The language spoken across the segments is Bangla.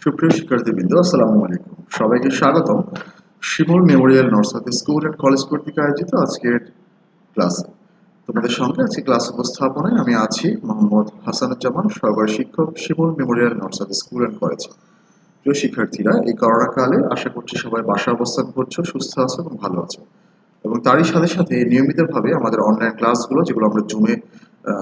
সুপ্রিয় শিক্ষার্থীবৃন্দ, আসসালামু আলাইকুম। সবাইকে স্বাগতম শিমুল মেমোরিয়াল নর্সারি স্কুল অ্যান্ড কলেজ কর্তৃক আয়োজিত আজকের ক্লাসে। তোমাদের সঙ্গে আজকে ক্লাস উপস্থাপনায় আমি আছি মোহাম্মদ হাসানুজ্জামান, সহকারী শিক্ষক, শিমুল মেমোরিয়াল নর্সারি স্কুল অ্যান্ড কলেজ। প্রিয় শিক্ষার্থীরা, এই করোনা কালে আশা করছি সবাই বাসায় অবস্থান করছো, সুস্থ আছো এবং ভালো আছো। এবং তারই সাথে সাথে নিয়মিতভাবে আমাদের অনলাইন ক্লাসগুলো, যেগুলো আমরা জুমে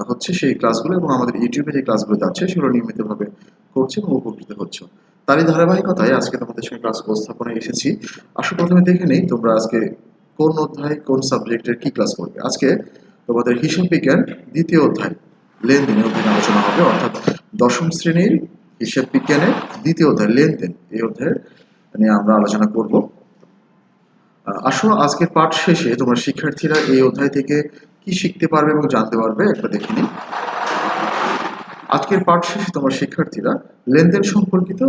হচ্ছে সেই ক্লাসগুলো, এবং আমাদের ইউটিউবে যে ক্লাসগুলো যাচ্ছে সেগুলো নিয়মিতভাবে করছে এবং উপকৃত হচ্ছে। তারই ধারাবাহিকতায় আজকে তোমাদের সঙ্গে ক্লাস উপস্থাপনায় এসেছি। আসো প্রথমে দেখে নেই তোমরা আজকে কোন অধ্যায় কোন সাবজেক্টের কি ক্লাস করবে। আজকে তোমাদের হিসাব বিজ্ঞান দ্বিতীয় অধ্যায় লেনদেন অধ্যায় আলোচনা হবে, অর্থাৎ দশম শ্রেণীর হিসাব বিজ্ঞানের দ্বিতীয় অধ্যায় লেনদেন, এই অধ্যায়ের নিয়ে আমরা আলোচনা করব। আসো আজকের পাঠ শেষে তোমরা শিক্ষার্থীরা এই অধ্যায় থেকে কি শিখতে পারবে এবং জানতে পারবে একটা দেখে নিই। আজকের পাঠ শেষে তোমরা শিক্ষার্থীরা লেনদেন সম্পর্কিত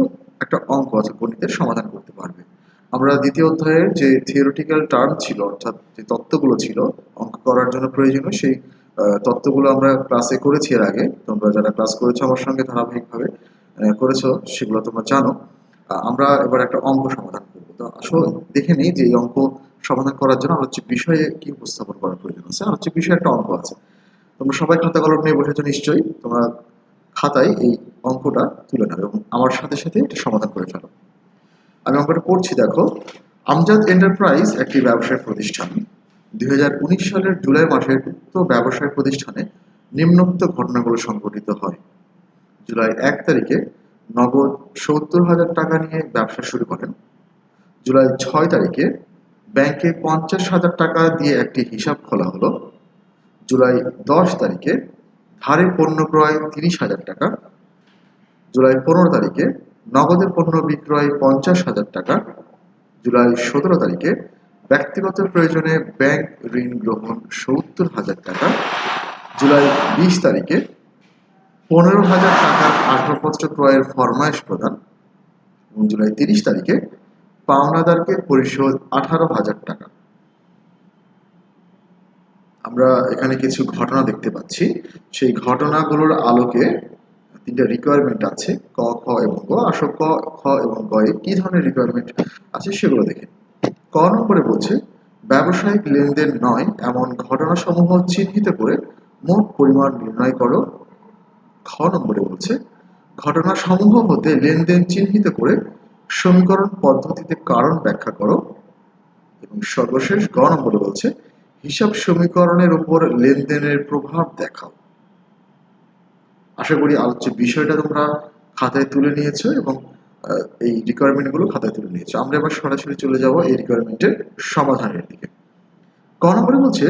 একটা অঙ্ক অর্থাৎ গণিতের সমাধান করতে পারবে। আমরা দ্বিতীয় অধ্যায়ের যে থিওরিটিক্যাল টার্ম ছিল, অর্থাৎ যে তত্ত্বগুলো ছিল অঙ্ক করার জন্য প্রয়োজনীয়, সেই তত্ত্বগুলো আমরা ক্লাসে করেছি এর আগে। তোমরা যারা ক্লাস করেছো আমার সঙ্গে ধারাবাহিকভাবে করেছো, সেগুলো তোমরা জানো। আমরা এবার একটা অঙ্ক সমাধান করবো। তো আসলে দেখে নিই যে এই অঙ্ক সমাধান করার জন্য আমার হচ্ছে বিষয়ে কি উপস্থাপন করার প্রয়োজন আছে। আর হচ্ছে বিষয়ে একটা অঙ্ক আছে। তোমরা সবাই খাতা কলম নিয়ে বসেছো নিশ্চয়ই। তোমরা খাতায় এই অঙ্কটা তুলে নেবে এবং আমার সাথে সাথে এটা সমাধান করে ফেলো। আমি অঙ্কটা পড়ছি, দেখো। আমজাদ এন্টারপ্রাইজ একটি ব্যবসায় প্রতিষ্ঠান। 2019 সালের জুলাই মাসে উক্ত ব্যবসায় প্রতিষ্ঠানে নিম্নোক্ত ঘটনাগুলো সংঘটিত হয়। জুলাই 1 তারিখে নগদ 70,000 টাকা নিয়ে ব্যবসা শুরু করেন। জুলাই 6 তারিখে ব্যাংকে 50,000 টাকা দিয়ে একটি হিসাব খোলা হলো। জুলাই 10 তারিখে ধারে পণ্য ক্রয় 30,000 টাকা। জুলাই 15 তারিখে নগদে পণ্য বিক্রয় 50,000 টাকা। জুলাই 17 তারিখে ব্যক্তিগত প্রয়োজনে ব্যাংক ঋণ গ্রহণ 70,000 টাকা। জুলাই 20 তারিখে 15,000 টাকার আসবাবপত্র ক্রয়ের ফরমায়েশ প্রদান। এবং জুলাই 30 তারিখে পাওনাদারকে পরিশোধ 18,000 টাকা। আমরা এখানে কিছু ঘটনা দেখতে পাচ্ছি। সেই ঘটনাগুলোর আলোকে তিনটা রিকোয়ারমেন্ট আছে, ক, খ এবং গ। আসো ক, খ এবং গ এ কি ধরনের রিকোয়ারমেন্ট আছে সেগুলো দেখে। ক নম্বরে বলছে ব্যবসায়িক লেনদেন নয় এমন ঘটনাসমূহ চিহ্নিত করে মোট পরিমাণ নির্ণয় করো। খ নম্বরে বলছে ঘটনাসমূহ হতে লেনদেন চিহ্নিত করে সমীকরণ পদ্ধতিতে কারণ ব্যাখ্যা করো। এবং সর্বশেষ গ নম্বরে বলছে হিসাব সমীকরণের উপর লেনদেনের প্রভাব দেখাও। আশা করি আলোচ্য বিষয়টা তোমরা খাতায় তুলে নিয়েছো এবং এই রিকোয়ারমেন্টগুলো খাতায় তুলে নিয়েছো। আমরা এবার সরাসরি চলে যাব এই রিকোয়ারমেন্টের সমাধানের দিকে। ক নম্বরে বলছে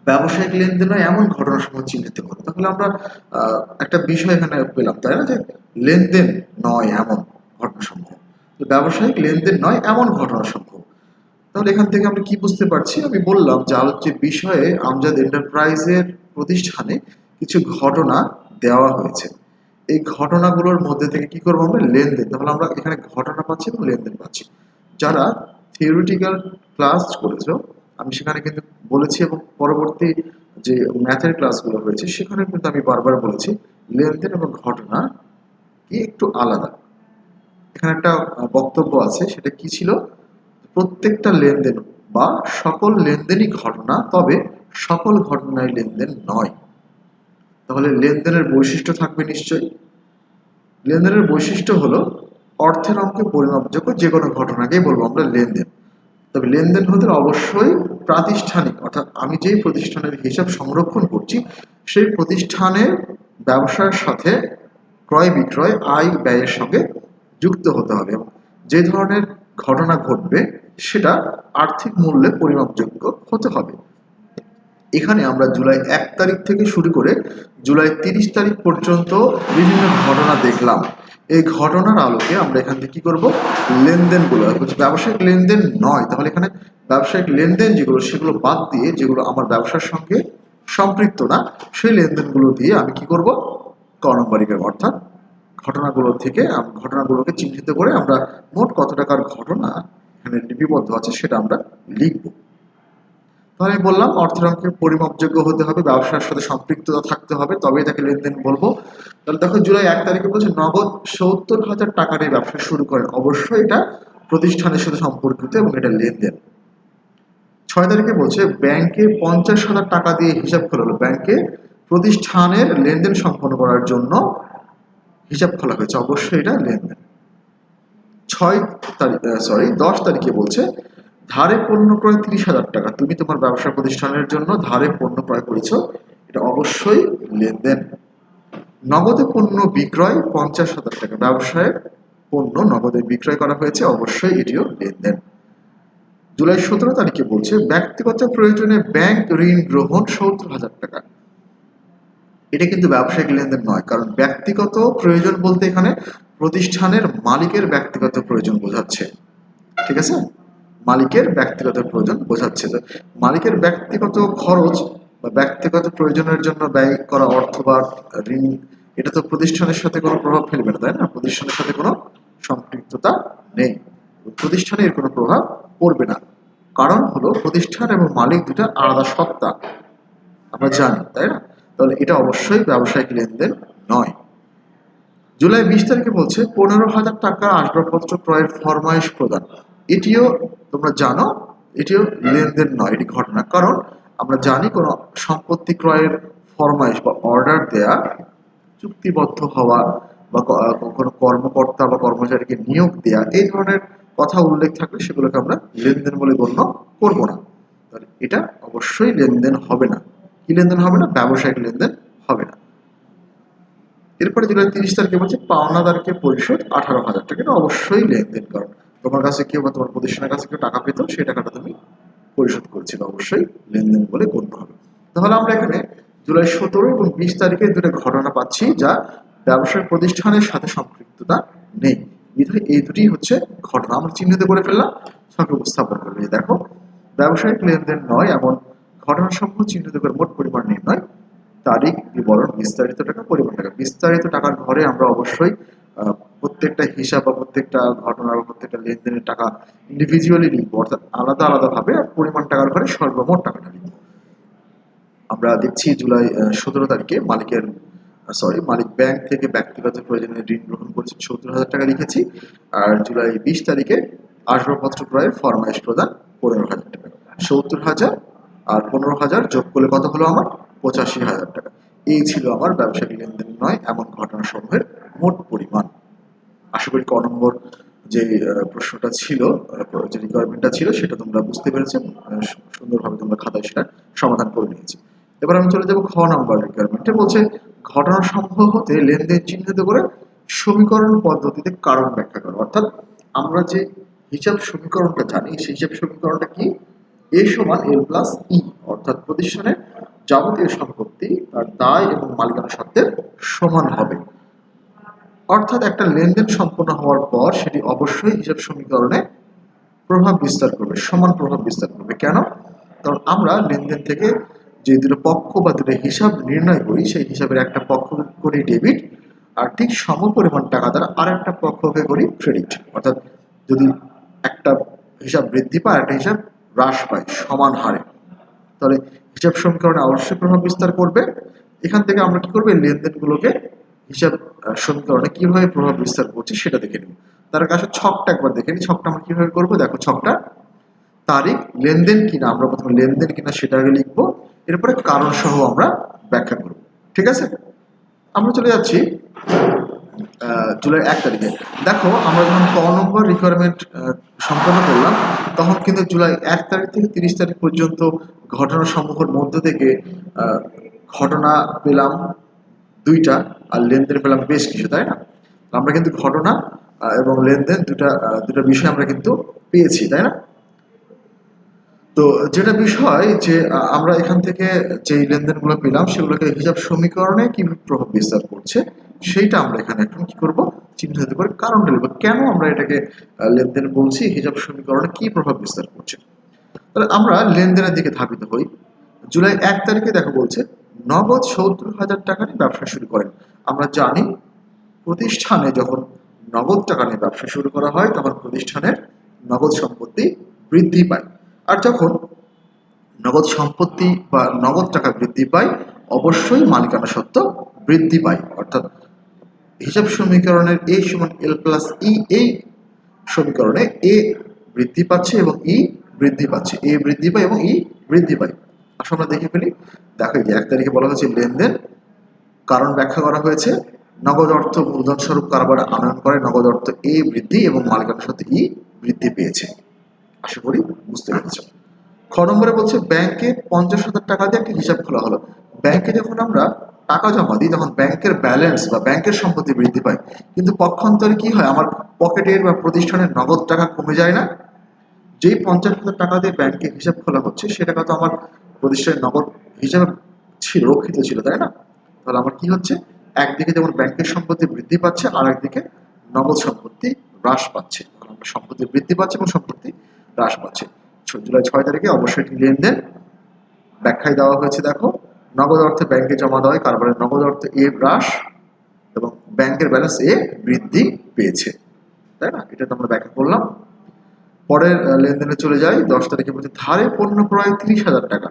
ব্যবসায়িক লেনদেনে এমন ঘটনাসমূহ চিহ্নিত করো। তাহলে আমরা একটা বিষয় এখানে পেলাম, তাই না, যে লেনদেন নয় এমন ঘটনাসমূহ। তো ব্যবসায়িক লেনদেন নয় এমন ঘটনাসমূহ, তাহলে এখান থেকে আমরা কি বুঝতে পারছি? আমি বললাম যে আলোচ্য বিষয়ে আমজাদ এন্টারপ্রাইজের প্রতিষ্ঠানে কিছু ঘটনা দেওয়া হয়েছে। এই ঘটনাগুলোর মধ্যে থেকে কি করবো আমরা? লেনদেন। তাহলে আমরা এখানে ঘটনা পাচ্ছি এবং লেনদেন পাচ্ছি। যারা থিওরিটিক্যাল ক্লাস করেছো, আমি সেখানে কিন্তু বলেছি, এবং পরবর্তী যে ম্যাথের ক্লাসগুলো হয়েছে সেখানে কিন্তু আমি বারবার বলেছি লেনদেন এবং ঘটনা কি একটু আলাদা। এখানে একটা বক্তব্য আছে, সেটা কি ছিল? প্রত্যেকটা লেনদেন বা সকল লেনদেনই ঘটনা, তবে সকল ঘটনাই লেনদেন নয়। তাহলে লেনদেনের বৈশিষ্ট্য থাকবে নিশ্চয়ই। লেনদেনের বৈশিষ্ট্য হলো অর্থের অঙ্কে পরিমাপযোগ্য যে কোনো ঘটনাকেই বলবো আমরা লেনদেন। তবে লেনদেন হতে অবশ্যই প্রাতিষ্ঠানিক, অর্থাৎ আমি যেই প্রতিষ্ঠানের হিসাব সংরক্ষণ করছি সেই প্রতিষ্ঠানের ব্যবসার সাথে ক্রয় বিক্রয় আয় ব্যয়ের সঙ্গে যুক্ত হতে হবে, এবং যে ধরনের ঘটনা ঘটবে সেটা আর্থিক মূল্যে পরিমাপযোগ্য হতে হবে। এখানে আমরা জুলাই 1 তারিখ থেকে শুরু করে জুলাই 30 তারিখ পর্যন্ত বিভিন্ন ঘটনা দেখলাম। এই ঘটনার আলোকে আমরা এখান থেকে কি করবো? লেনদেনগুলো, ব্যবসায়িক লেনদেন নয়, তাহলে এখানে ব্যবসায়িক লেনদেন যেগুলো সেগুলো বাদ দিয়ে, যেগুলো আমার ব্যবসার সঙ্গে সম্পৃক্ত না, সেই লেনদেনগুলো দিয়ে আমি কি করব? ক নম্বরিকে, অর্থাৎ ঘটনাগুলো থেকে ঘটনাগুলোকে চিহ্নিত করে আমরা মোট কত টাকার ঘটনা এখানে লিপিবদ্ধ আছে সেটা আমরা লিখব। তাহলে আমি বললাম অর্থের অঙ্কে পরিমাপযোগ্য হতে হবে, ব্যবসার সাথে সম্পৃক্ততা থাকতে হবে, তবেই তাকে লেনদেন বলবো। তাহলে দেখো জুলাই 1 তারিখে বলছে নগদ 70,000 টাকা নিয়ে ব্যবসা শুরু করেন, অবশ্যই এটা প্রতিষ্ঠানের সাথে সম্পর্কিত এবং এটা লেনদেন। 6 তারিখে বলছে ব্যাংকে 50,000 টাকা দিয়ে হিসাব খোলা হলো, ব্যাংকে প্রতিষ্ঠানের লেনদেন সম্পন্ন করার জন্য হিসাব খোলা হয়েছে, অবশ্যই এটা লেনদেন। 10 তারিখে বলছে ধারে পণ্য ক্রয় 30,000 টাকা, তুমি তোমার ব্যবসা প্রতিষ্ঠানের জন্য ধারে পণ্য ক্রয় করেছো, এটা অবশ্যই লেনদেন। নগদে পণ্য বিক্রয় 50,000 টাকা, ব্যবসায় পণ্য নগদে বিক্রয় করা হয়েছে, অবশ্যই এটিও লেনদেন। জুলাই 17 তারিখে বলছে ব্যক্তিগত প্রয়োজনে ব্যাংক ঋণ গ্রহণ 70,000 টাকা, এটা কিন্তু ব্যবসায়িক লেনদেন নয়, কারণ ব্যক্তিগত প্রয়োজন বলতে এখানে প্রতিষ্ঠানের মালিকের ব্যক্তিগত প্রয়োজন বোঝাচ্ছে, ঠিক আছে, মালিকের ব্যক্তিগত প্রয়োজন বোঝাচ্ছে। মালিকের ব্যক্তিগত খরচ বা ব্যক্তিগত প্রয়োজনের জন্য ব্যয় করা অর্থ বা ঋণ, এটা তো প্রতিষ্ঠানের সাথে কোনো প্রভাব ফেলবে না, তাই না, প্রতিষ্ঠানের সাথে কোনো সম্পৃক্ততা নেই, প্রতিষ্ঠানে এর কোনো প্রভাব পড়বে না, কারণ হলো প্রতিষ্ঠান এবং মালিক দুটা আলাদা সত্তা, আমরা জানি, তাই না, তাহলে এটা অবশ্যই ব্যবসায়িক লেনদেন নয়। জুলাই 20 তারিখে বলছে 15,000 টাকা আসবাবপত্র ক্রয়ের ফরমাইশ প্রদান, এটিও তোমরা জানো এটিও লেনদেন নয়, এটি ঘটনা, কারণ আমরা জানি কোনো সম্পত্তি ক্রয়ের ফরমাইশ বা অর্ডার দেয়া, চুক্তিবদ্ধ হওয়া বা কোনো কর্মকর্তা বা কর্মচারীকে নিয়োগ দেয়া, এই ধরনের কথা উল্লেখ থাকলে সেগুলোকে আমরা লেনদেন বলে গণ্য করব না, তাহলে এটা অবশ্যই লেনদেন হবে না। কি লেনদেন হবে না? ব্যবসায়িক লেনদেন হবে না। এরপরে জুলাই 30 তারিখে বলছে পাওনাদারকে পরিশোধ 18,000 টাকা, এটা অবশ্যই লেনদেন, কারণ তোমার কাছে কেউ বা তোমার প্রতিষ্ঠানের কাছে কেউ টাকা পেত, সেই টাকাটা তুমি পরিশোধ করেছিল, অবশ্যই লেনদেন বলে গণ্য হবে। তাহলে আমরা এখানে জুলাই 17 এবং 20 তারিখে দুটো ঘটনা পাচ্ছি যা ব্যবসায়িক প্রতিষ্ঠানের সাথে সম্পৃক্ততা নেই, বিধায় এই দুটি হচ্ছে ঘটনা, আমরা চিহ্নিত করে ফেললাম, সঙ্গে উপস্থাপন করবে। দেখো ব্যবসায়িক লেনদেন নয় এমন ঘটনাসমূহ চিহ্নিত করে মোট পরিমাণ নির্ণয়, তারিখ, বিবরণ, বিস্তারিত টাকা, পরিমাণ টাকা। বিস্তারিত টাকার ঘরে আমরা অবশ্যই প্রত্যেকটা হিসাব বা প্রত্যেকটা ঘটনা বা প্রত্যেকটা লেনদেনের টাকা ইন্ডিভিজুয়ালি লিখবো, অর্থাৎ আলাদা আলাদা ভাবে, আর পরিমাণ টাকার ঘরে সর্বমোট টাকাটা লিখবো। আমরা দেখছি জুলাই 17 তারিখে মালিক ব্যাংক থেকে ব্যক্তিগত প্রয়োজনে ঋণ গ্রহণ করেছে, 70,000 টাকা লিখেছি। আর জুলাই 20 তারিখে আসবাবপত্র ক্রয়ের ফরমাইশ প্রদান 15,000 টাকা, 70,000 আর 15,000 যোগ করলে কত হলো আমার? 85,000 টাকা। এই ছিল আমার ব্যবসায়িক লেনদেন নয় এমন ঘটনা সমূহের মোট পরিমাণ। আশা করি ক নম্বর যে প্রশ্নটা ছিল, যে রিকোয়ারমেন্টটা ছিল, সেটা তোমরা বুঝতে পেরেছো, সুন্দরভাবে তোমরা খাতায় সেটা সমাধান করে নিয়েছি। এবার আমি চলে যাবো খ নম্বর রিকোয়ারমেন্টে। বলছে ঘটনা সমূহ হতে লেনদেন চিহ্নিত করে সমীকরণ পদ্ধতিতে কারণ ব্যাখ্যা করো, অর্থাৎ আমরা যে হিসাব সমীকরণটা জানি সেই হিসাব সমীকরণটা কি? এ সমান এল প্লাস ই, অর্থাৎ প্রতিষ্ঠানের যাবতীয় সম্পত্তি তার দায় এবং মালিকানা সত্ত্বের সমান হবে, অর্থাৎ একটা লেনদেন সম্পন্ন হওয়ার পর সেটি অবশ্যই হিসাব সমীকরণে প্রভাব বিস্তার করবে, সমান প্রভাব বিস্তার করবে। কেন? কারণ আমরা লেনদেন থেকে যে দুটো পক্ষ বা দুটো হিসাব নির্ণয় করি, সেই হিসাবের একটা পক্ষ করি ডেবিট, আর ঠিক সম পরিমাণ টাকা দ্বারা আর একটা পক্ষকে করি ক্রেডিট, অর্থাৎ যদি একটা হিসাব বৃদ্ধি পায় একটা হিসাব হ্রাস পায় সমান হারে, তাহলে হিসাব সমীকরণে অবশ্যই প্রভাব বিস্তার করবে। এখান থেকে আমরা কি করবো? লেনদেনগুলোকে হিসাব সমীকরণে কিভাবে প্রভাব বিস্তার করছে সেটা দেখে নিব। তার কাছে ছকটা একবার দেখে নিই, ছকটা আমরা কিভাবে করবো। দেখো ছকটা, তারিখ, লেনদেন কিনা, আমরা প্রথমে লেনদেন কিনা সেটা আগে লিখবো, এরপরে কারণ সহ আমরা ব্যাখ্যা করব, ঠিক আছে। আমরা চলে যাচ্ছি জুলাই 1 তারিখে। দেখো আমরা যখন ক নম্বর রিকোয়ারমেন্ট সম্পন্ন করলাম, তখন কিন্তু জুলাই 1 তারিখ থেকে 30 তারিখ পর্যন্ত ঘটনা সমূহের মধ্য থেকে ঘটনা পেলাম 2টা আর লেনদেন পেলাম বেশ কিছু, তাই না? আমরা কিন্তু ঘটনা এবং লেনদেন দুটা বিষয় আমরা কিন্তু পেয়েছি, তাই না? তো যেটা বিষয় যে আমরা এখান থেকে যে লেনদেনগুলো পেলাম সেগুলোকে হিসাব সমীকরণে কি প্রভাব বিস্তার করছে সেইটা আমরা এখানে এখন কি করব? চিহ্নিত করে কারণটা লিখব, কেন আমরা এটাকে লেনদেন বলছি, হিসাব সমীকরণে কি প্রভাব বিস্তার করছে। তাহলে আমরা লেনদেনের দিকে ধাবিত হই। জুলাই 1 তারিখে দেখো বলছে নগদ 70,000 টাকা নিয়ে ব্যবসা শুরু করেন। আমরা জানি প্রতিষ্ঠানে যখন নগদ টাকা নিয়ে ব্যবসা শুরু করা হয় তখন প্রতিষ্ঠানের নগদ সম্পত্তি বৃদ্ধি পায়, আর যখন নগদ সম্পত্তি বা নগদ টাকা বৃদ্ধি পায়, অবশ্যই মালিকানা সত্ত্ব বৃদ্ধি পায়। অর্থাৎ হিসাব সমীকরণের এ সমান এল প্লাস ই, এই সমীকরণে এ বৃদ্ধি পাচ্ছে এবং ই বৃদ্ধি পাচ্ছে, এ বৃদ্ধি পায় এবং ই বৃদ্ধি পায়। আসলে আমরা দেখে ফেলি। দেখো যে 1 তারিখে বলা হয়েছে লেনদেন, কারণ ব্যাখ্যা করা হয়েছে নগদ অর্থ মূলধন স্বরূপ কারবার আনয়ন করে নগদ অর্থ এ বৃদ্ধি এবং মালিকানা সত্ত্ব ই বৃদ্ধি পেয়েছে। আশা করি বুঝতে পেরেছ। খ নম্বরে বলছে ব্যাংকে 50,000 টাকা দিয়ে একটা হিসাব খোলা হলো। ব্যাংকে যখন আমরা টাকা জমা দিই তখন ব্যাংকের ব্যালেন্স বা ব্যাংকের সম্পত্তি বৃদ্ধি পায়, কিন্তু পক্ষান্তরে কি হয়, আমার পকেটের বা প্রতিষ্ঠানের নগদ টাকা কমে যায় না? যেই 50,000 টাকা দিয়ে ব্যাংকে হিসাব খোলা হচ্ছে সে টাকা তো আমার প্রতিষ্ঠানের নগদ হিসাবে ছিল, রক্ষিত ছিল, তাই না? তাহলে আমার কি হচ্ছে, একদিকে যেমন ব্যাংকের সম্পত্তি বৃদ্ধি পাচ্ছে আর একদিকে নগদ সম্পত্তি হ্রাস পাচ্ছে। আমরা সম্পত্তি বৃদ্ধি পাচ্ছে এবং সম্পত্তি হ্রাস পাচ্ছে। জুলাই 6 তারিখে অবশ্যই একটি লেনদেন ব্যাখ্যায় দেওয়া হয়েছে। দেখো, নগদ অর্থে ব্যাংকে জমা দেওয়া হয়, কারবারের নগদ অর্থে এ হ্রাস এবং ব্যাংকের ব্যালেন্স এ বৃদ্ধি পেয়েছে, তাই না? এটা তো আমরা ব্যাখ্যা করলাম। পরের লেনদেনে চলে যাই। 10 তারিখে বলছে ধারে পণ্য ক্রয় 30,000 টাকা।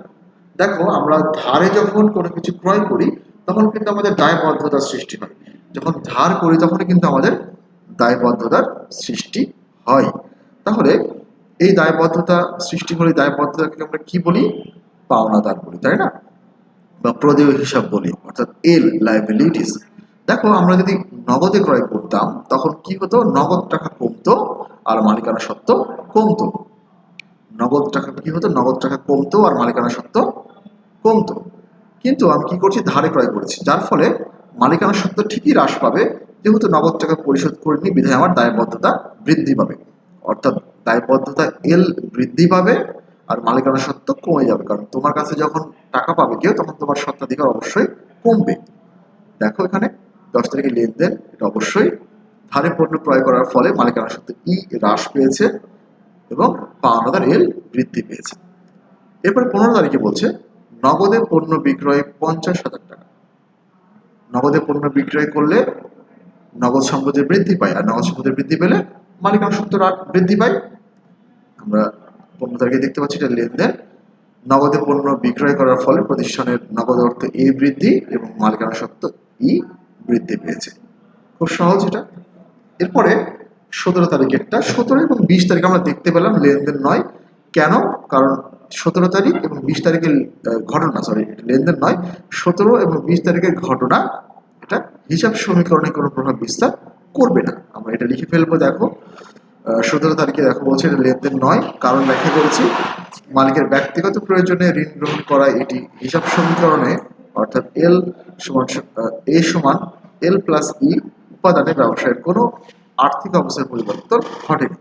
দেখো, আমরা ধারে যখন কোনো কিছু ক্রয় করি তখন কিন্তু আমাদের দায়বদ্ধতার সৃষ্টি হয়। যখন ধার করি তখনই কিন্তু আমাদের দায়বদ্ধতার সৃষ্টি হয়। তাহলে এই দায়বদ্ধতা সৃষ্টি হলে দায়বদ্ধতাকে আমরা কি বলি? পাওনাদার বলি, তাই না? বা প্রদেয় হিসাব বলি, অর্থাৎ এল লাইবিলিটিস। দেখো, আমরা যদি নগদে ক্রয় করতাম তখন কি হতো, নগদ টাকা কমতো আর মালিকানা সত্ত্ব কমতো। নগদ টাকা কি হতো, নগদ টাকা কমতো আর মালিকানা সত্ত্ব কমতো। কিন্তু আমি কি করছি, ধারে ক্রয় করেছি, যার ফলে মালিকানা সত্ত্ব ঠিকই হ্রাস পাবে, যেহেতু নগদ টাকা পরিশোধ করিনি বিধায় আমার দায়বদ্ধতা বৃদ্ধি পাবে। অর্থাৎ দায়বদ্ধতা এল বৃদ্ধি পাবে আর মালিকানা সত্ত্ব কমে যাবে, কারণ তোমার কাছে যখন টাকা পাবে কেউ তখন তোমার স্বত্বাধিকার অবশ্যই কমবে। দেখো এখানে 10 তারিখে লেনদেন, এটা অবশ্যই ধারে পণ্য ক্রয় করার ফলে মালিকানা সত্ত্ব ই হ্রাস পেয়েছে এবং পাওনাদার এল বৃদ্ধি পেয়েছে। এরপর 15 তারিখে বলছে নগদে পণ্য বিক্রয় 50,000 টাকা। নগদে পণ্য বিক্রয় করলে নগদ সম্পদের বৃদ্ধি পায়, আর নগদ সম্পদের বৃদ্ধি পেলে মালিকানা সত্ত্ব বৃদ্ধি পায়। আমরা 15 তারিখে দেখতে পাচ্ছি এটা লেনদেন, নগদে পণ্য বিক্রয় করার ফলে প্রতিষ্ঠানের নগদ অর্থ এ বৃদ্ধি এবং মালিকানা সত্ত্ব ই বৃদ্ধি পেয়েছে। খুব সহজ এটা। এরপরে 17 তারিখেরটা, 17 এবং 20 তারিখ আমরা দেখতে পেলাম লেনদেন নয়। কেন? কারণ 17 তারিখ এবং 20 তারিখের ঘটনা, সরি লেনদেন নয়, 17 এবং 20 তারিখের ঘটনা এটা হিসাব সমীকরণে কোনো প্রভাব বিস্তার করবে না। আমরা এটা লিখে ফেলবো। দেখো, 17 তারিখে দেখো বলছে এটা লেনদেন নয়, কারণ ব্যাখ্যা করেছি মালিকের ব্যক্তিগত প্রয়োজনে ঋণ গ্রহণ করা এটি হিসাব সমীকরণে, অর্থাৎ এল সমান এ সমান এল প্লাস ই উপাদানে ব্যবসায়ের কোনো আর্থিক অবস্থার পরিবর্তন ঘটেনি।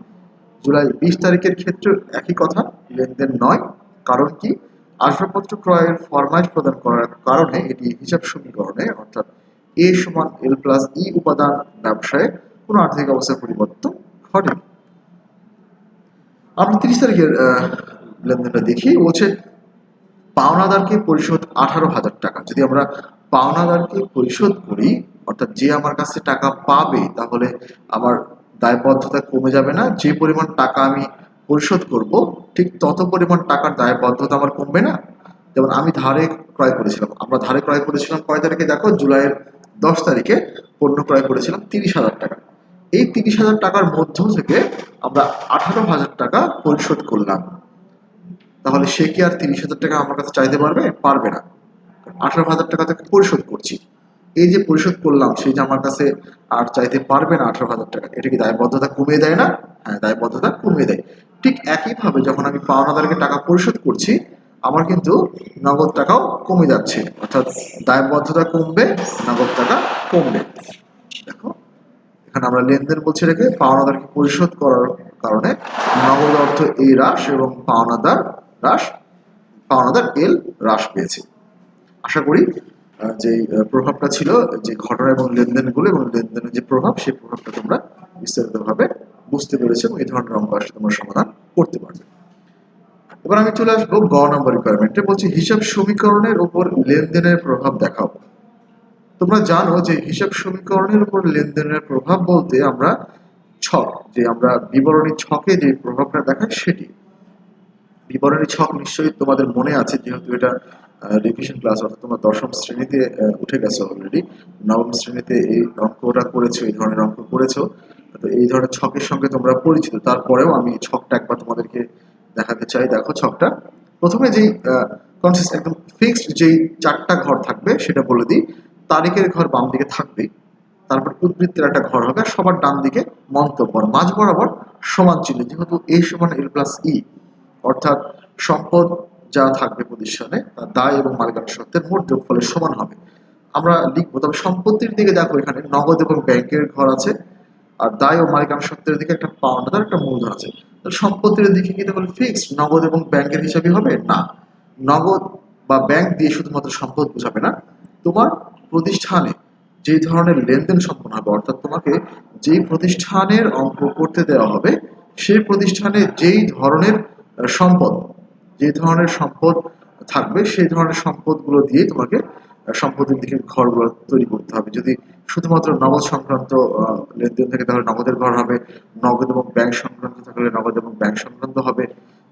জুলাই 20 তারিখের ক্ষেত্রে একই কথা, লেনদেন নয়। কারণ কি? আসবাবপত্র ক্রয়ের ফরমাইশ প্রদান করার কারণে এটি হিসাব সমীকরণে, অর্থাৎ এ সমান এল প্লাস ই উপাদান ব্যবসায়ে কোনো আর্থিক অবস্থার পরিবর্তন ঘটেনি। আমরা 30 তারিখের লেনদেনটা দেখি। বলছে পাওনাদারকে পরিশোধ 18,000 টাকা। যদি আমরা পাওনাদারকে পরিশোধ করি, অর্থাৎ যে আমার কাছে টাকা পাবে, তাহলে আমার দায়বদ্ধতা কমে যাবে না? যে পরিমাণ টাকা আমি পরিশোধ করব ঠিক তত পরিমাণ টাকার দায়বদ্ধতা আমার কমবে না? যেমন আমি ধারে ক্রয় করেছিলাম, আমরা ধারে ক্রয় করেছিলাম কয় তারিখে? দেখো, জুলাইয়ের 10 তারিখে পণ্য ক্রয় করেছিলাম 30,000 টাকা। এই 30,000 টাকার মধ্য থেকে আমরা 18,000 টাকা পরিশোধ করলাম। তাহলে সে কি আর 30,000 টাকা আমার কাছে চাইতে পারবে? পারবে না। 18,000 টাকা থেকে পরিশোধ করছি, এই যে পরিশোধ করলাম সেই যে আমার কাছে আর চাইতে পারবে না 18,000 টাকা। এটা কি দায়বদ্ধতা কমিয়ে দেয় না? হ্যাঁ, দায়বদ্ধতা কমিয়ে দেয়। ঠিক একইভাবে যখন আমি পাওনাদারকে টাকা পরিশোধ করছি, আমার কিন্তু নগদ টাকাও কমে যাচ্ছে, অর্থাৎ দায়বদ্ধতা কমবে, নগদ টাকা কমবে। দেখো, এখানে আমরা লেনদেন বলছি রেখে পাওনাদারকে পরিশোধ করার কারণে নগদ অর্থ এ হ্রাস এবং পাওনাদার এল হ্রাস পেয়েছে। আশা করি যে প্রভাবটা ছিল, যে ঘটনা এবং লেনদেনগুলো এবং লেনদেনের যে প্রভাব, সেই প্রভাবটা তোমরা বিস্তারিতভাবে বুঝতে পেরেছো এবং এই ধরনের অঙ্ক আসলে তোমরা সমাধান করতে পারবে। এবার আমি চলে আসবো গ নম্বর রিকোয়ারমেন্টে। বলছি হিসাব সমীকরণের উপর লেনদেনের প্রভাব দেখাও। তোমরা জানো যে হিসাব সমীকরণের উপর লেনদেনের প্রভাব বলতে আমরা ছক, যে আমরা বিবরণী ছকে যে প্রভাবটা দেখাই সেটি। বিবরণী ছক নিশ্চয়ই তোমাদের মনে আছে, যেহেতু এটা রিভিশন ক্লাস, অর্থাৎ তোমরা দশম শ্রেণীতে উঠে গেছো অলরেডি, নবম শ্রেণীতে এই অঙ্কটা করেছো, এই ধরনের অঙ্ক করেছো, তো এই ধরনের ছকের সঙ্গে তোমরা পরিচিত। তারপরেও আমি ছকটা একবার তোমাদেরকে দেখাতে চাই। দেখো ছকটা, প্রথমে যেই কনসিস্ট একদম ফিক্সড যেই চারটা ঘর থাকবে সেটা বলে দিই। তারিখের ঘর বাম দিকে থাকবে, তারপর উদ্বৃত্তের একটা ঘর হবে, আর সবার ডান দিকে মন্তব্য, মাঝ বরাবর সমান চিহ্ন, যেহেতু এ সমান এল প্লাস ই, অর্থাৎ সম্পদ যা থাকবে প্রতিষ্ঠানে তার দায় এবং মালিকানা সত্ত্বের মোট যোগফলের সমান হবে। আমরা লিখবো, তবে সম্পত্তির দিকে দেখো এখানে নগদ এবং ব্যাংকের ঘর আছে, আর দায় ও মালিকানা সত্ত্বের দিকে একটা পাওনাদার একটা মূলধন আছে। তো সম্পত্তির দিকে কি তাহলে ফিক্সড নগদ এবং ব্যাংকের হিসাবে হবে না, নগদ বা ব্যাংক দিয়ে শুধুমাত্র সম্পদ বোঝাবে না, তোমার প্রতিষ্ঠানে যে ধরনের লেনদেন সম্পন্ন হবে, অর্থাৎ তোমাকে যেই প্রতিষ্ঠানের অঙ্ক করতে দেওয়া হবে সেই প্রতিষ্ঠানে যেই ধরনের সম্পদ, যে ধরনের সম্পদ থাকবে সেই ধরনের সম্পদগুলো দিয়ে তোমাকে সম্পদের দিকে ঘরগুলো তৈরি করতে হবে। যদি শুধুমাত্র নগদ সংক্রান্ত লেনদেন থাকে তাহলে নগদের ঘর হবে, নগদ এবং ব্যাংক সংক্রান্ত থাকলে নগদ এবং ব্যাংক সংক্রান্ত হবে,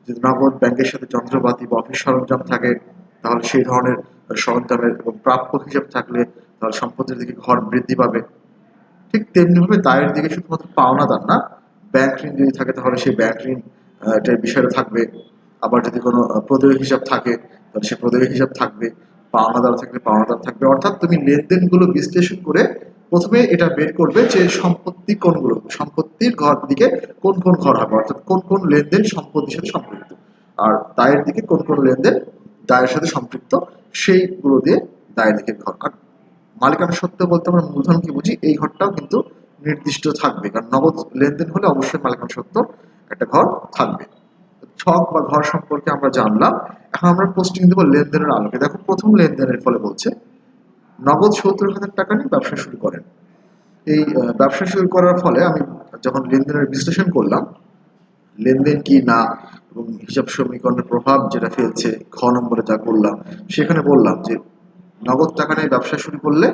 যদি নগদ ব্যাংকের সাথে যন্ত্রপাতি বা অফিস সরঞ্জাম থাকে তাহলে সেই ধরনের সরঞ্জামের এবং প্রাপ্য হিসাব থাকলে তাহলে সম্পদের দিকে ঘর বৃদ্ধি পাবে। ঠিক তেমনিভাবে দায়ের দিকে শুধুমাত্র পাওনাদার না, ব্যাংক ঋণ যদি থাকে তাহলে সেই ব্যাংক ঋণ এটার বিষয়টা থাকবে। আবার যদি কোনো প্রদেয় হিসাব থাকে তাহলে সেই প্রদেয় হিসাব থাকবে, পাওনাদার থাকলে পাওনাদার থাকবে। অর্থাৎ তুমি লেনদেনগুলো বিশ্লেষণ করে প্রথমে এটা বের করবে যে সম্পত্তি কোনগুলো, সম্পত্তির ঘর দিকে কোন কোন ঘর হবে, অর্থাৎ কোন কোন লেনদেন সম্পত্তির সাথে সম্পৃক্ত, আর দায়ের দিকে কোন কোন লেনদেন দায়ের সাথে সম্পৃক্ত, সেইগুলো দিয়ে দায়ের দিকে ঘর। আর মালিকানা সত্ত্ব বলতে আমরা মূলধন কি বুঝি, এই ঘরটাও কিন্তু নির্দিষ্ট থাকবে, কারণ নগদ লেনদেন হলে অবশ্যই মালিকানা সত্ত্ব একটা ঘর থাকবে। ছক বা ঘর সম্পর্কে আমরা জানলাম। এখন আমরা পোস্টিং দেবো লেনদেনের আলোকে। দেখো প্রথম লেনদেনের ফলে বলছে নগদ ৭০,০০০ টাকা নিয়ে ব্যবসা শুরু করেন। এই ব্যবসা শুরু করার ফলে আমি যখন লেনদেনের বিশ্লেষণ করলাম লেনদেন কি না এবং হিসাব সমীকরণের প্রভাব যেটা ফেলছে, খ নম্বরে যা করলাম সেখানে বললাম যে নগদ টাকা নিয়ে ব্যবসা শুরু করলে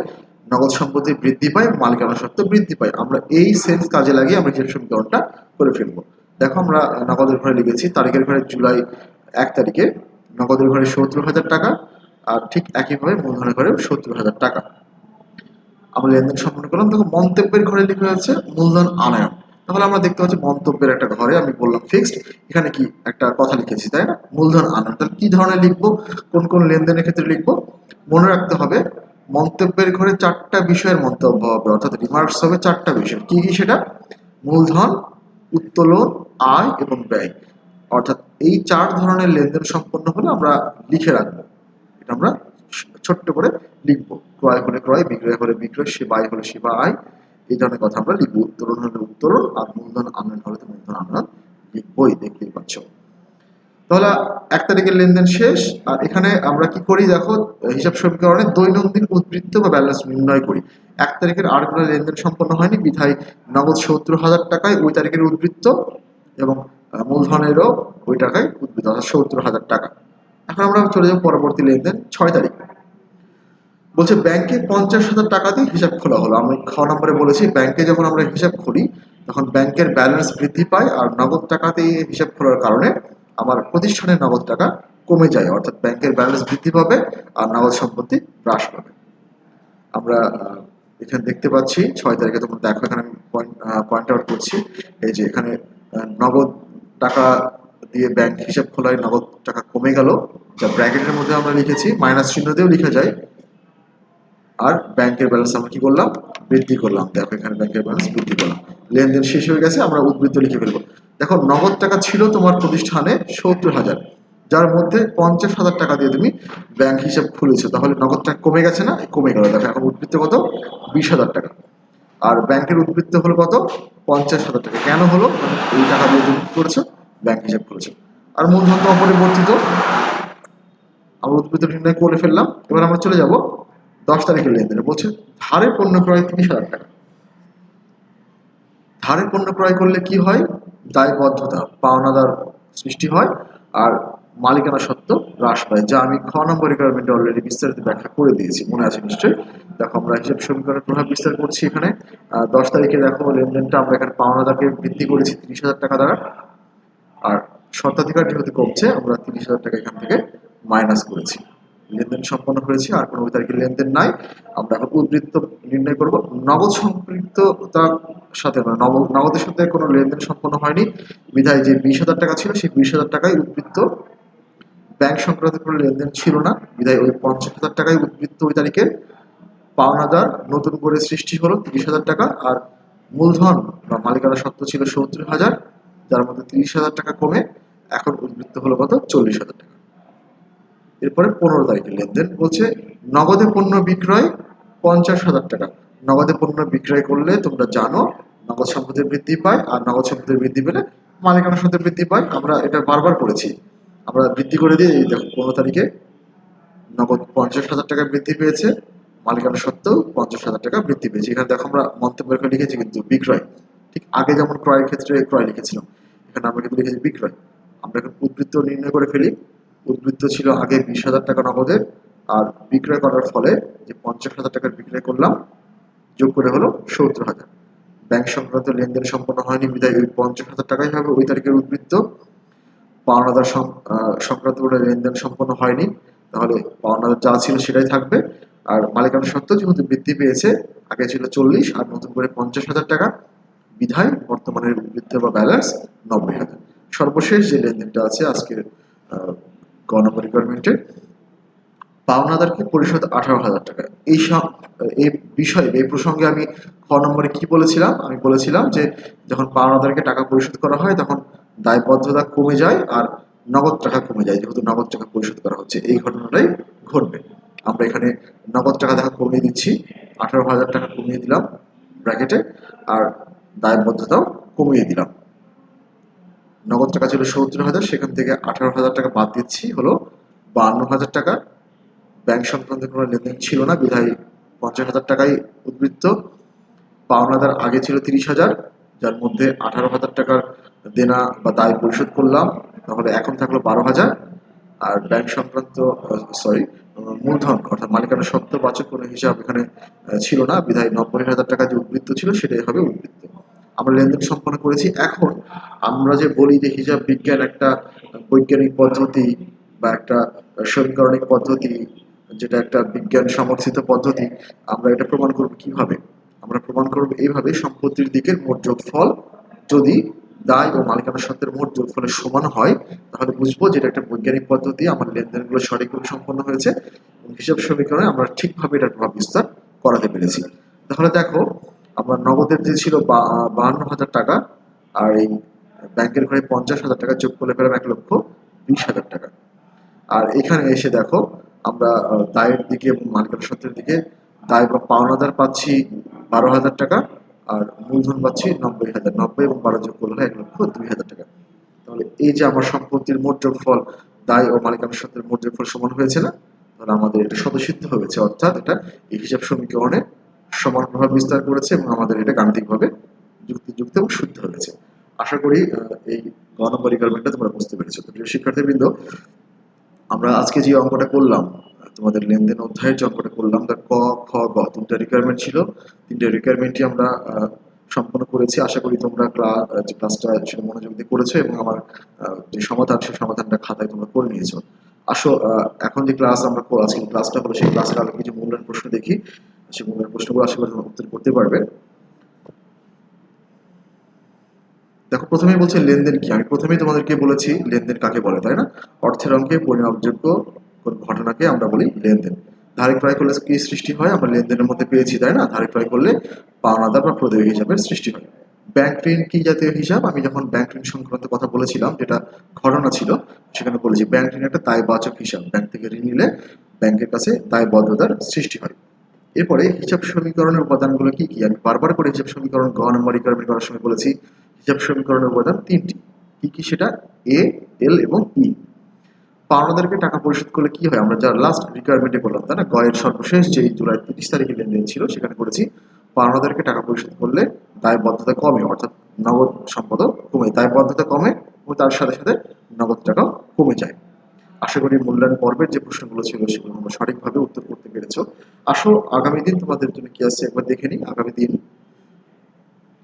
নগদ সম্পত্তি বৃদ্ধি পায়, মালিকানা সত্ত্ব বৃদ্ধি পায়। আমরা এই সেন্স কাজে লাগিয়ে আমরা হিসাব সমীকরণটা করে ফেলবো। দেখো আমরা নগদের ঘরে লিখেছি, তারিখের ঘরে জুলাই ১ তারিখে নগদের ঘরে ৭০,০০০ টাকা, আর ঠিক একইভাবে মূলধনের ঘরে ৭০,০০০ টাকা। আমরা লেনদেন সম্পন্ন করলাম। তখন মন্তব্যের ঘরে লিখে আছে মূলধন আনয়ন। তাহলে আমরা দেখতে পাচ্ছি মন্তব্যের একটা ঘরে আমি বললাম ফিক্সড, এখানে কি একটা কথা লিখেছি তাই না, মূলধন আনয়ন। তাহলে কি ধরনের লিখবো, কোন কোন লেনদেনের ক্ষেত্রে লিখবো, মনে রাখতে হবে মন্তব্যের ঘরে চারটা বিষয়ের মন্তব্য হবে, অর্থাৎ রিমার্কস হবে চারটা বিষয়। কি কি সেটা, মূলধন, উত্তোলন, আয় এবং ব্যয়। অর্থাৎ এই চার ধরনের লেনদেন সম্পন্ন হলে আমরা লিখে রাখবো, এটা আমরা ছোট্ট করে লিখবো। ক্রয় হলে ক্রয়, বিক্রয় হলে বিক্রয়, সেবা আয় হলে সেবা আয়, এই ধরনের কথা আমরা লিখবো। উত্তোলন হলে উত্তোলন, আর মূলধন আনয়ন হলে তো মূলধন আনয়ন লিখবোই, দেখতেই পাচ্ছ। তাহলে ১ তারিখের লেনদেন শেষ। আর এখানে আমরা কি করি দেখো, হিসাব সমীকরণে দৈনন্দিন উদ্বৃত্ত বা ব্যালেন্স নির্ণয় করি। ১ তারিখের আর কোনো লেনদেন সম্পন্ন হয়নি বিধায় নগদ ৭০,০০০ টাকায় ওই তারিখের উদ্বৃত্ত এবং মূলধনেরও ওই টাকায় উদ্বৃত্ত, অর্থাৎ ৭০,০০০ টাকা। এখন আমরা চলে যাবো পরবর্তী লেনদেন ৬ তারিখ। বলছে ব্যাংকে ৫০,০০০ টাকা দিয়ে হিসাব খোলা হলো। আমি খ নম্বরে বলেছি ব্যাংকে যখন আমরা হিসাব খুলি তখন ব্যাংকের ব্যালেন্স বৃদ্ধি পায়, আর নগদ টাকা দিয়ে হিসাব খোলার কারণে আমার প্রতিষ্ঠানের নগদ টাকা কমে যায়, অর্থাৎ ব্যাংকের ব্যালেন্স বৃদ্ধি পাবে আর নগদ সম্পত্তি হ্রাস পাবে। আমরা এখানে দেখতে পাচ্ছি ৬ তারিখে, তোমরা দেখো এখানে আমি পয়েন্ট আউট করছি, এই যে এখানে নগদ টাকা দিয়ে ব্যাংক হিসাব খোলায় নগদ টাকা কমে গেল, যা ব্র্যাকেটের মধ্যে আমরা লিখেছি, মাইনাস চিহ্ন দিয়েও লেখা যায়। আর ব্যাংকের ব্যালেন্স আমরা কি করলাম, বৃদ্ধি করলাম। দেখো এখানে ব্যাংকের ব্যালেন্স বৃদ্ধি করলাম, লেনদেন শেষ হয়ে গেছে, আমরা উদ্বৃত্ত লিখে ফেলবো। দেখো নগদ টাকা ছিল তোমার প্রতিষ্ঠানে ৭০,০০০, যার মধ্যে ৫০,০০০ টাকা দিয়ে তুমি ব্যাংক হিসাব খুলেছো, তাহলে নগদ টাকা কমে গেছে না, কমে গেল। দেখো এখন উদ্বৃত্ত কত, ২০,০০০ টাকা। আর ব্যাংকের উদ্বৃত্ত হলো কত, ৫০,০০০ টাকা। কেন হলো, এই টাকা দিয়ে তুমি করেছো, ব্যাংক হিসাব করেছো। আর মূলধন তো অপরিবর্তিত, আমরা উদ্বৃত্ত নির্ণয় করে ফেললাম। এবার আমরা চলে যাব ১০ তারিখের লেনদেনে। বলছে ধারে পণ্য ক্রয় ৩০,০০০ টাকা। ধারে পণ্য ক্রয় করলে কি হয়, দায়বদ্ধতা, পাওনাদার সৃষ্টি হয়, আর মালিকানা সত্ত্ব হ্রাস পায়, যা আমি খ নম্বর রিকোয়ারমেন্টে অলরেডি বিস্তারিত ব্যাখ্যা করে দিয়েছি, মনে আছে নিশ্চয়ই। দেখো আমরা হিসাব সমীকরণের প্রভাব বিস্তার করছি এখানে। ১০ তারিখে দেখো লেনদেনটা আমরা এখানে পাওনাদারকে বৃদ্ধি করেছি ৩০,০০০ টাকা দ্বারা, আর স্বত্বাধিকার যেহেতু কমছে, আমরা 30,000 টাকা এখান থেকে মাইনাস করেছি। লেনদেন সম্পন্ন হয়েছে, আর কোনো তারিখে লেনদেন নাই। আমরা এখন উদ্বৃত্ত নির্ণয় করব। নগদ সম্পৃক্ততার সাথে নগদের সাথে কোনো লেনদেন সম্পন্ন হয়নি বিধায় যে 20,000 টাকা ছিল সেই 20,000 টাকাই উদ্বৃত্ত। ব্যাংক সংক্রান্ত কোনো লেনদেন ছিল না বিধায় ওই 50,000 টাকাই উদ্বৃত্ত ওই তারিখে। পাওনাদার নতুন করে সৃষ্টি হলো 30,000 টাকা, আর মূলধন বা মালিকানা সত্ত্ব ছিল 70,000, যার মধ্যে 30,000 টাকা কমে এখন উদ্বৃত্ত হলো কত, 40,000 টাকা। এরপরে 15 তারিখের লেনদেন বলছে নগদে পণ্য বিক্রয় 50,000 টাকা। নগদে পণ্য বিক্রয় করলে তোমরা জানো নগদ সম্পদের বৃদ্ধি পায়, আর নগদ সম্পদের বৃদ্ধি পেলে মালিকানা সত্ত্বের বৃদ্ধি পায়। আমরা এটা বারবার করেছি, আমরা বৃদ্ধি করে দিয়ে এই দেখো 15 তারিখে নগদ 50,000 টাকা বৃদ্ধি পেয়েছে, মালিকানা সত্ত্বেও 50,000 টাকা বৃদ্ধি পেয়েছে। এখানে দেখো আমরা মন্তব্য করে লিখেছি কিন্তু বিক্রয়, ঠিক আগে যেমন ক্রয়ের ক্ষেত্রে ক্রয় লিখেছিলাম, এখানে আমরা কিন্তু লিখেছি বিক্রয়। আমরা এখন উদ্বৃত্ত নির্ণয় করে ফেলি। উদ্বৃত্ত ছিল আগে 20,000 টাকা নগদের, আর বিক্রয় করার ফলে যে 50,000 টাকার বিক্রয় করলাম যোগ করে হলো 70,000। ব্যাংক সংক্রান্ত লেনদেন সম্পন্ন হয়নি বিধায় ওই 50,000 টাকাই হবে ওই তারিখের উদ্বৃত্ত। পাওনাদার সংক্রান্ত কোনো লেনদেন সম্পন্ন হয়নি, তাহলে পাওনাদার যা ছিল সেটাই থাকবে। আর মালিকানা সত্ত্ব যেহেতু বৃদ্ধি পেয়েছে, আগে ছিল 40 আর নতুন করে 50,000 টাকা বিধায় বর্তমানের উদ্বৃত্ত বা ব্যালেন্স 90,000। সর্বশেষ যে লেনদেনটা আছে আজকের গ নম্বর রিকোয়ারমেন্টের, পাওনাদারকে পরিশোধ 18,000 টাকা। এই বিষয়ে এই প্রসঙ্গে আমি খ নম্বরে কি বলেছিলাম, আমি বলেছিলাম যে যখন পাওনাদারকে টাকা পরিশোধ করা হয় তখন দায়বদ্ধতা কমে যায় আর নগদ টাকা কমে যায়, যেহেতু নগদ টাকা পরিশোধ করা হচ্ছে এই ঘটনাটাই ঘটবে। আমরা এখানে নগদ টাকা দেখা কমিয়ে দিচ্ছি, 18,000 টাকা কমিয়ে দিলাম ব্র্যাকেটে, আর দায়বদ্ধতাও কমিয়ে দিলাম। নগদ টাকা ছিল 70,000, সেখান থেকে 18,000 টাকা বাদ দিচ্ছি, হলো 52,000 টাকা। ব্যাংক সংক্রান্ত কোনো লেনদেন ছিল না বিধায় 50,000 টাকাই উদ্বৃত্ত। পাওনাদার আগে ছিল 30,000, যার মধ্যে 18,000 টাকার দেনা বা দায় পরিশোধ করলাম, তাহলে এখন থাকলো 12,000। আর ব্যাংক সংক্রান্ত মূলধন অর্থাৎ মালিকানা সত্ত্ববাচক কোনো হিসাব এখানে ছিল না বিধায় 90,000 টাকা যে উদ্বৃত্ত ছিল সেটাই হবে উদ্বৃত্ত। আমরা লেনদেন সম্পন্ন করেছি। এখন আমরা যে বলি যে হিসাব বিজ্ঞান একটা বৈজ্ঞানিক পদ্ধতি বা একটা সমীকরণিক পদ্ধতি, যেটা একটা বিজ্ঞান সমর্থিত পদ্ধতি, আমরা এটা প্রমাণ করব কিভাবে? আমরা প্রমাণ করব এইভাবে, সম্পত্তির দিকের মোট যোগফল যদি দায় ও মালিকানা সত্ত্বের মোট যোগফলের সমান হয় তাহলে বুঝবো যে এটা একটা বৈজ্ঞানিক পদ্ধতি, আমার লেনদেনগুলো সঠিকভাবে সম্পন্ন হয়েছে এবং হিসাব সমীকরণে আমরা ঠিকভাবে এটার প্রভাব বিস্তার করাতে পেরেছি। তাহলে দেখো আমরা নগদের যে ছিল 52,000 টাকা, আর এই ব্যাংকের ঘরে 50,000 টাকা যোগ করলে পেলাম 1,20,000 টাকা। আর এখানে এসে দেখো আমরা দায়ের দিকে এবং মালিকানা সত্ত্বের দিকে দায় বা পাওনাদার পাচ্ছি 12,000 টাকা, আর মূলধন পাচ্ছি 90,000। 90 এবং 12 যোগ করলে 1,02,000 টাকা। তাহলে এই যে আমার সম্পত্তির মোট যোগফল দায় ও মালিকানা সত্ত্বের মোট যোগফল সমান হয়েছে না, তাহলে আমাদের এটা স্বতঃসিদ্ধ হয়েছে, অর্থাৎ এটা এই হিসাব সমীকরণে সমান প্রভাব বিস্তার করেছে এবং আমাদের এটা গাণিতিকভাবে যুক্তিযুক্ত এবং শুদ্ধ হয়েছে। আশা করি এই গ নম্বর রিকোয়ারমেন্টটা তোমরা বুঝতে পেরেছো। তো প্রিয় শিক্ষার্থীবৃন্দ, আমরা আজকে যে অঙ্কটা করলাম, তোমাদের লেনদেন অধ্যায়ের যে অঙ্কটা করলাম, তার ক খ গ তিনটা রিকোয়ারমেন্ট ছিল। তিনটা রিকোয়ারমেন্টই আমরা সম্পন্ন করেছি। আশা করি তোমরা যে ক্লাসটা সেটা মনোযোগ দিয়ে করেছো এবং আমার যে সমাধান সেই সমাধানটা খাতায় তোমরা করে নিয়েছো। আসো এখন যে ক্লাস আমরা আজকে ক্লাসটা হলো সেই ক্লাসের আলোকে কিছু মূল্যায়ন প্রশ্ন দেখি। সেই মূল্যায়ন প্রশ্নগুলো আশা করি তোমরা উত্তর করতে পারবে। দেখো প্রথমেই বলছে লেনদেন কি। আমি প্রথমেই তোমাদেরকে বলেছি লেনদেন কাকে বলে, তাই না? অর্থের অঙ্কে পরিমাপযোগ্য কোন ঘটনাকে আমরা বলি লেনদেন। ধারে ক্রয় করলে কি সৃষ্টি হয়, আমরা লেনদেনের মধ্যে পেয়েছি, তাই না? ধারে ক্রয় করলে পাওনাদার বা প্রদেয় হিসাবের সৃষ্টি হয়। ব্যাংক ঋণ কি জাতীয় হিসাব? আমি যখন ব্যাংক ঋণ সংক্রান্ত কথা বলেছিলাম, যেটা ঘটনা ছিল, সেখানে বলেছি ব্যাংক ঋণ একটা দায়বাচক হিসাব। ব্যাংক থেকে ঋণ নিলে ব্যাংকের কাছে দায়বদ্ধতার সৃষ্টি হয়। এরপরে হিসাব সমীকরণের উপাদানগুলো কি কি? আমি বারবার করে হিসাব সমীকরণ গ নম্বর রিকোয়ারমেন্ট করার সময় বলেছি হিসাব সমীকরণের উপাদান তিনটি। কি কি সেটা? এ, এল এবং ই। পাওনাদারকে টাকা পরিশোধ করলে কি হয়? আমরা যা লাস্ট রিকোয়ারমেন্টে করলাম, তাই না? গ এর সর্বশেষ যে জুলাই 30 তারিখে লেনদেন ছিল সেখানে করেছি পাওনাদারকে টাকা পরিশোধ করলে দায়বদ্ধতা কমে, অর্থাৎ নগদ সম্পদও কমে, দায়বদ্ধতা কমে এবং তার সাথে সাথে নগদ টাকাও কমে যায়। আশা করি মূল্যায়ন পর্বের যে প্রশ্নগুলো ছিল সেগুলো তোমরা সঠিকভাবে উত্তর করতে পেরেছো। আসো আগামী দিন তোমাদের জন্য কি আছে একবার দেখে নিই।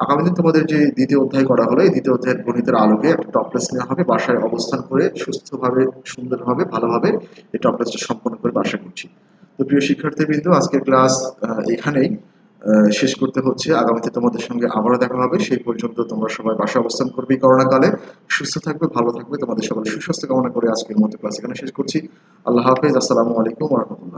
আগামী দিন তোমাদের যে দ্বিতীয় অধ্যায় করা হলো, এই দ্বিতীয় অধ্যায়ের গণিতের আলোকে একটা টপ টেস্ট নেওয়া হবে। বাসায় অবস্থান করে সুস্থভাবে, সুন্দরভাবে, ভালোভাবে এই টপ টেস্টটা সম্পন্ন করবে আশা করছি। তো প্রিয় শিক্ষার্থীবৃন্দ, আজকের ক্লাস এখানেই শেষ করতে হচ্ছে। আগামীতে তোমাদের সঙ্গে আবারও দেখা হবে। সেই পর্যন্ত তোমরা সবাই বাসায় অবস্থান করবে করোনাকালে। সুস্থ থাকবে, ভালো থাকবে। তোমাদের সকলের সুস্বাস্থ্য কামনা করে আজকের মতো ক্লাস এখানে শেষ করছি। আল্লাহ হাফেজ। আসসালামু আলাইকুম ওয়া রাহমাতুল্লাহ।